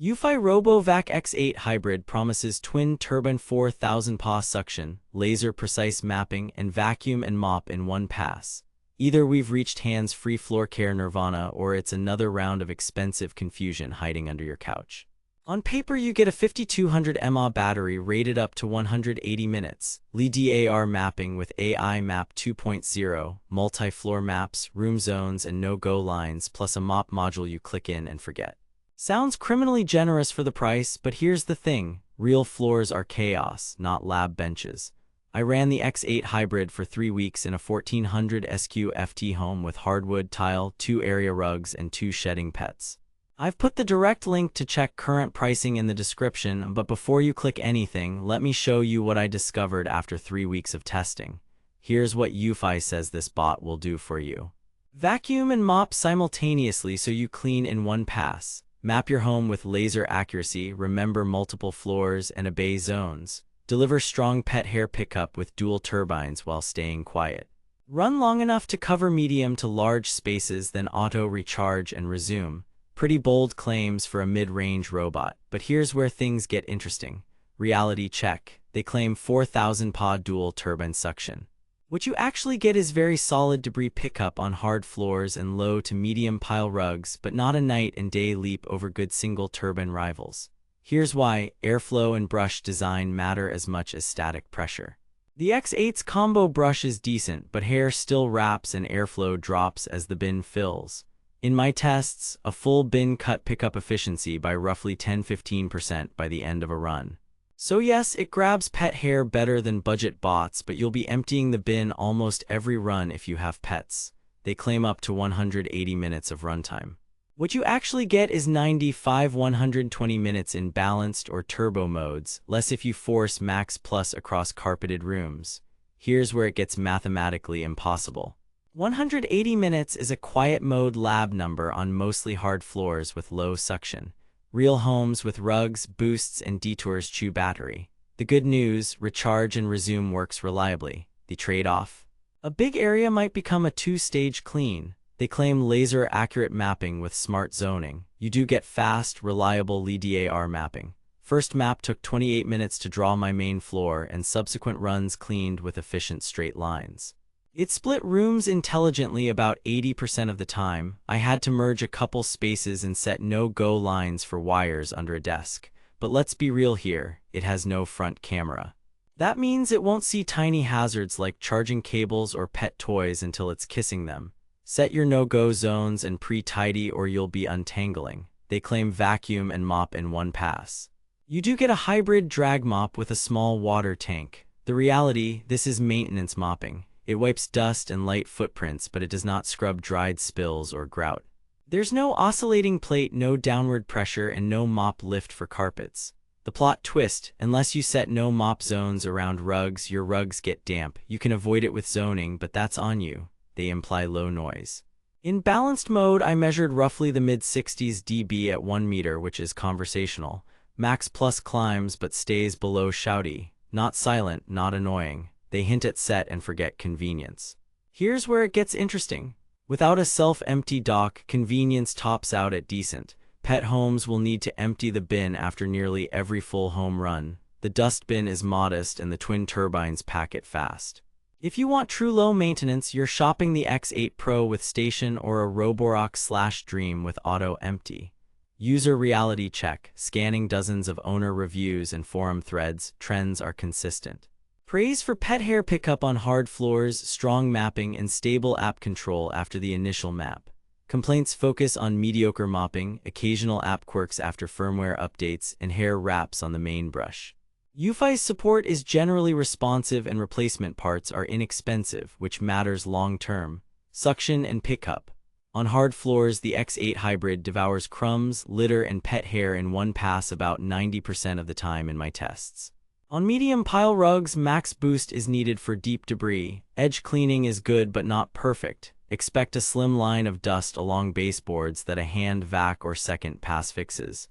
Eufy RoboVac X8 Hybrid promises twin-turbine 4,000 PA suction, laser-precise mapping, and vacuum and mop in one pass. Either we've reached hands-free floor care nirvana or it's another round of expensive confusion hiding under your couch. On paper, you get a 5200 mAh battery rated up to 180 minutes, LiDAR mapping with AI Map 2.0, multi-floor maps, room zones, and no-go lines, plus a mop module you click in and forget. Sounds criminally generous for the price, but here's the thing. Real floors are chaos, not lab benches. I ran the X8 Hybrid for 3 weeks in a 1400 SQ-FT home with hardwood tile, 2 area rugs, and 2 shedding pets. I've put the direct link to check current pricing in the description, but before you click anything, let me show you what I discovered after 3 weeks of testing. Here's what Eufy says this bot will do for you. Vacuum and mop simultaneously so you clean in one pass. Map your home with laser accuracy, remember multiple floors and obey zones. Deliver strong pet hair pickup with dual turbines while staying quiet. Run long enough to cover medium to large spaces, then auto recharge and resume. Pretty bold claims for a mid-range robot, but here's where things get interesting. Reality check. They claim 4,000 PA dual turbine suction. What you actually get is very solid debris pickup on hard floors and low to medium pile rugs, but not a night and day leap over good single turbine rivals. Here's why: airflow and brush design matter as much as static pressure. The X8's combo brush is decent, but hair still wraps and airflow drops as the bin fills. In my tests, a full bin cut pickup efficiency by roughly 10–15% by the end of a run. So yes, it grabs pet hair better than budget bots, but you'll be emptying the bin almost every run if you have pets. They claim up to 180 minutes of runtime. What you actually get is 95–120 minutes in balanced or turbo modes, less if you force max plus across carpeted rooms. Here's where it gets mathematically impossible. 180 minutes is a quiet mode lab number on mostly hard floors with low suction. Real homes with rugs, boosts, and detours chew battery. The good news: recharge and resume works reliably. The trade-off? A big area might become a 2-stage clean. They claim laser-accurate mapping with smart zoning. You do get fast, reliable LiDAR mapping. First map took 28 minutes to draw my main floor, and subsequent runs cleaned with efficient straight lines. It split rooms intelligently about 80% of the time. I had to merge a couple spaces and set no-go lines for wires under a desk. But let's be real here, it has no front camera. That means it won't see tiny hazards like charging cables or pet toys until it's kissing them. Set your no-go zones and pre-tidy or you'll be untangling. They claim vacuum and mop in one pass. You do get a hybrid drag mop with a small water tank. The reality: this is maintenance mopping. It wipes dust and light footprints, but it does not scrub dried spills or grout. There's no oscillating plate, no downward pressure, and no mop lift for carpets. The plot twist: unless you set no mop zones around rugs, your rugs get damp. You can avoid it with zoning, but that's on you. They imply low noise. In balanced mode, I measured roughly the mid-60s dB at 1 meter, which is conversational. Max plus climbs but stays below shouty. Not silent, not annoying. They hint at set and forget convenience. Here's where it gets interesting. Without a self-empty dock, convenience tops out at decent. Pet homes will need to empty the bin after nearly every full home run. The dust bin is modest and the twin turbines pack it fast. If you want true low maintenance, you're shopping the X8 Pro with station or a Roborock/Dream with auto empty. User reality check. Scanning dozens of owner reviews and forum threads, trends are consistent. Praise for pet hair pickup on hard floors, strong mapping, and stable app control after the initial map. Complaints focus on mediocre mopping, occasional app quirks after firmware updates, and hair wraps on the main brush. Eufy's support is generally responsive and replacement parts are inexpensive, which matters long-term. Suction and pickup. On hard floors, the X8 Hybrid devours crumbs, litter, and pet hair in one pass about 90% of the time in my tests. On medium pile rugs, max boost is needed for deep debris. Edge cleaning is good but not perfect. Expect a slim line of dust along baseboards that a hand vac or second pass fixes.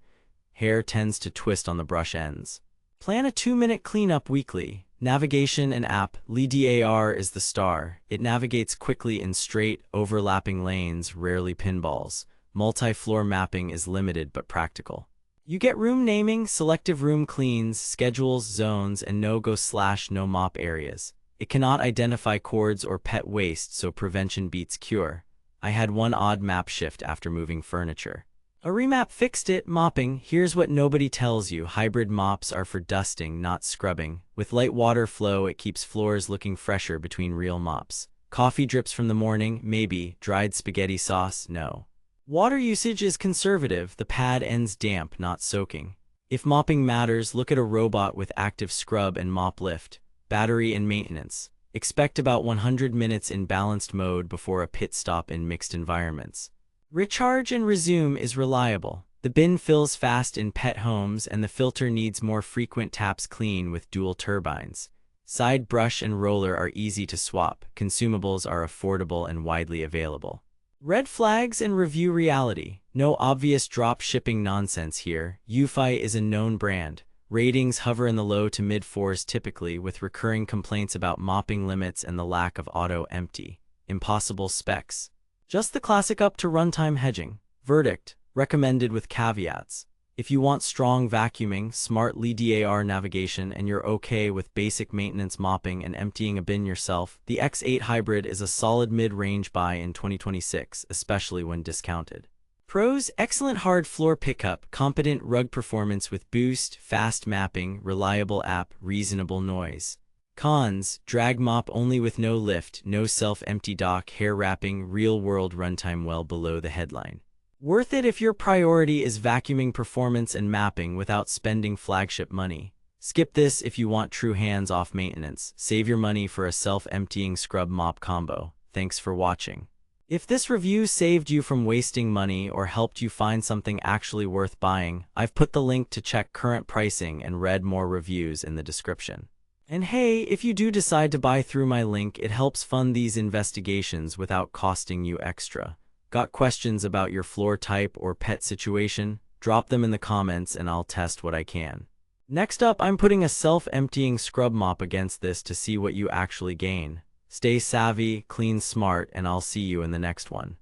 Hair tends to twist on the brush ends. Plan a 2-minute cleanup weekly. Navigation and app. LiDAR is the star. It navigates quickly in straight, overlapping lanes, rarely pinballs. Multi-floor mapping is limited but practical. You get room naming, selective room cleans, schedules, zones, and no-go/no mop areas. It cannot identify cords or pet waste, so prevention beats cure. I had one odd map shift after moving furniture. A remap fixed it. Mopping. Here's what nobody tells you. Hybrid mops are for dusting, not scrubbing. With light water flow, it keeps floors looking fresher between real mops. Coffee drips from the morning? Maybe. Dried spaghetti sauce? No. Water usage is conservative. The pad ends damp, not soaking. If mopping matters, look at a robot with active scrub and mop lift. Battery and maintenance. Expect about 100 minutes in balanced mode before a pit stop in mixed environments. Recharge and resume is reliable. The bin fills fast in pet homes and the filter needs more frequent taps. Clean with dual turbines. Side brush and roller are easy to swap. Consumables are affordable and widely available. Red flags and review. Reality. No obvious drop shipping nonsense here. Eufy is a known brand. Ratings hover in the low to mid-4s typically, with recurring complaints about mopping limits and the lack of auto-empty. Impossible specs. Just the classic up to runtime hedging. Verdict. Recommended with caveats. If you want strong vacuuming, smart LiDAR navigation, and you're okay with basic maintenance mopping and emptying a bin yourself, the X8 Hybrid is a solid mid-range buy in 2026, especially when discounted. Pros: excellent hard floor pickup, competent rug performance with boost, fast mapping, reliable app, reasonable noise. Cons: drag mop only with no lift, no self-empty dock, hair wrapping, real-world runtime well below the headline. Worth it if your priority is vacuuming performance and mapping without spending flagship money. Skip this if you want true hands-off maintenance. Save your money for a self-emptying scrub mop combo. Thanks for watching. If this review saved you from wasting money or helped you find something actually worth buying, I've put the link to check current pricing and read more reviews in the description. And hey, if you do decide to buy through my link, it helps fund these investigations without costing you extra. Got questions about your floor type or pet situation? Drop them in the comments and I'll test what I can. Next up, I'm putting a self-emptying scrub mop against this to see what you actually gain. Stay savvy, clean smart, and I'll see you in the next one.